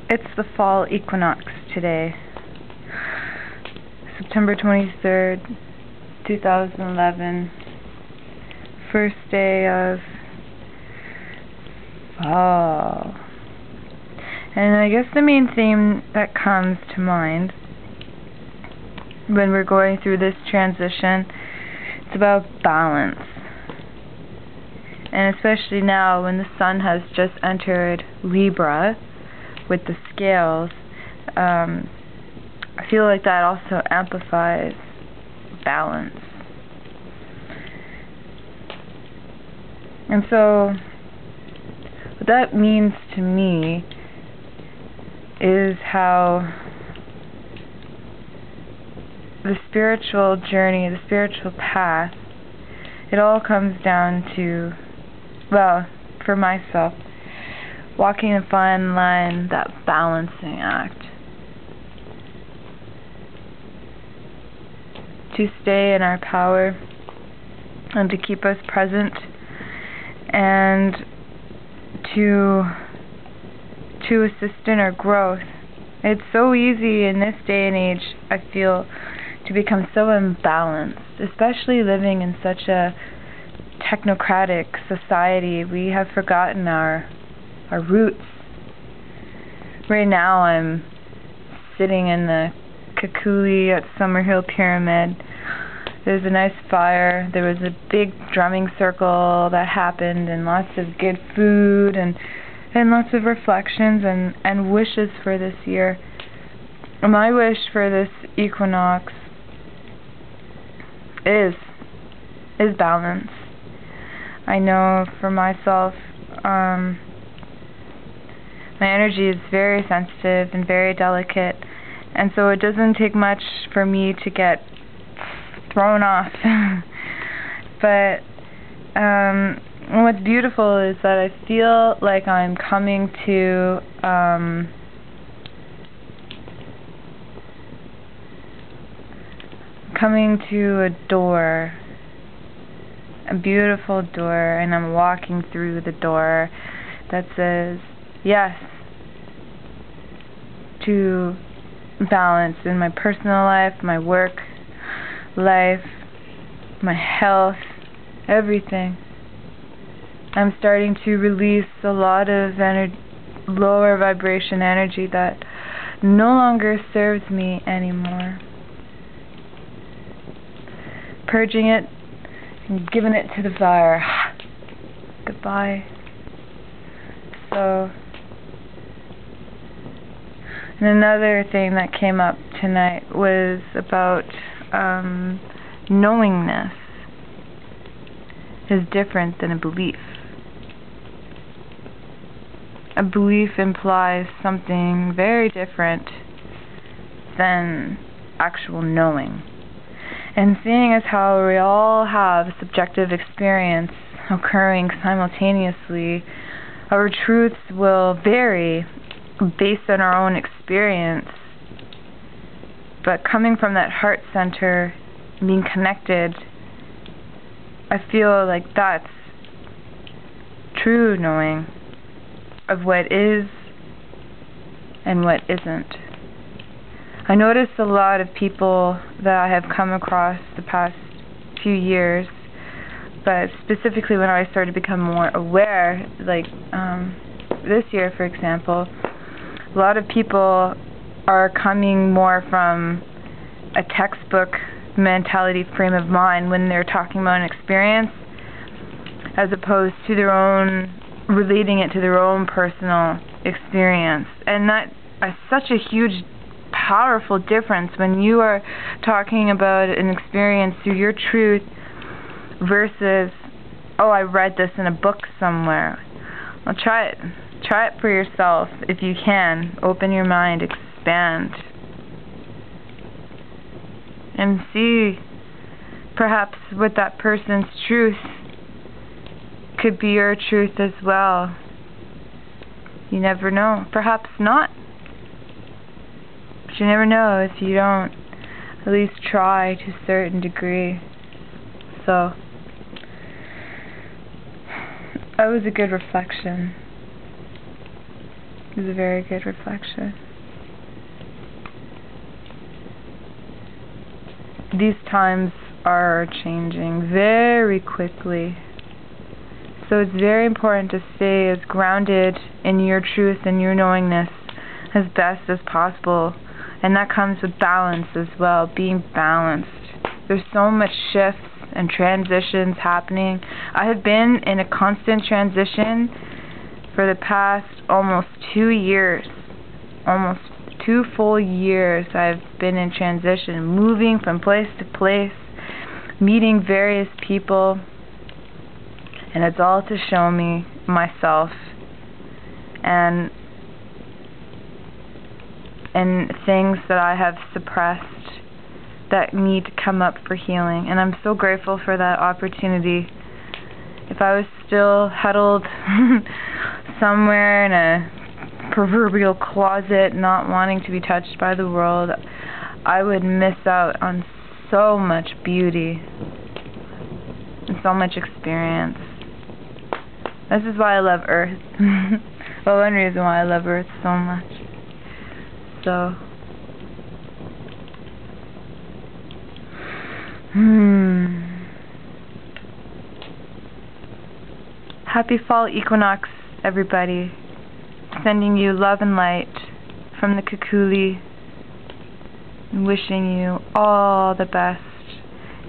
It's the Fall Equinox today, September 23rd, 2011, first day of fall. And I guess the main theme that comes to mind when we're going through this transition, it's about balance. And especially now when the sun has just entered Libra with the scales, I feel like that also amplifies balance. And so what that means to me is how the spiritual journey, the spiritual path, it all comes down to, well, for myself, walking a fine line, that balancing act. To stay in our power and to keep us present and to assist in our growth. It's so easy in this day and age, I feel, to become so imbalanced, especially living in such a technocratic society. We have forgotten our roots. Right now I'm sitting in the Kekuli at Summerhill Pyramid. There's a nice fire. There was a big drumming circle that happened, and lots of good food and lots of reflections and wishes for this year. My wish for this equinox is balance. I know for myself, my energy is very sensitive and very delicate, and so it doesn't take much for me to get thrown off. But what's beautiful is that I feel like I'm coming to a door, a beautiful door, and I'm walking through the door that says yes to balance in my personal life, my work life, my health, everything. I'm starting to release a lot of lower vibration energy that no longer serves me anymore. Purging it and giving it to the fire. Goodbye. So, and another thing that came up tonight was about knowingness is different than a belief. A belief implies something very different than actual knowing. And seeing as how we all have subjective experience occurring simultaneously, our truths will vary based on our own experience. But coming from that heart center, being connected, I feel like that's true knowing of what is and what isn't. I notice a lot of people that I have come across the past few years, but specifically when I started to become more aware, like this year for example, a lot of people are coming more from a textbook mentality frame of mind when they're talking about an experience, as opposed to their own, relating it to their own personal experience. And that is such a huge, powerful difference when you are talking about an experience through your truth versus, oh, I read this in a book somewhere. Well, try it. Try it for yourself if you can. Open your mind, expand, and see perhaps what that person's truth could be your truth as well. You never know. Perhaps not. But you never know if you don't at least try to a certain degree. So that was a good reflection. is a very good reflection. These times are changing very quickly. So it's very important to stay as grounded in your truth and your knowingness as best as possible. And that comes with balance as well, being balanced. There's so much shifts and transitions happening. I have been in a constant transition for the past almost 2 years. Almost 2 full years I've been in transition, moving from place to place, meeting various people. And it's all to show me myself and things that I have suppressed that need to come up for healing. And I'm so grateful for that opportunity. If I was still huddled somewhere in a proverbial closet, not wanting to be touched by the world, I would miss out on so much beauty and so much experience. This is why I love Earth. Well, one reason why I love Earth so much. So, Happy Fall Equinox, everybody. Sending you love and light from the Kekuli. And wishing you all the best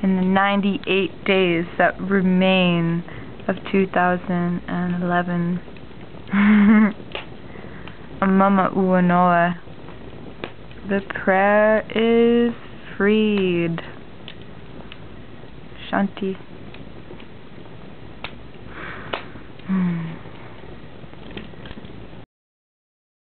in the 98 days that remain of 2011. Mama Uanoa. The prayer is freed. Shanti.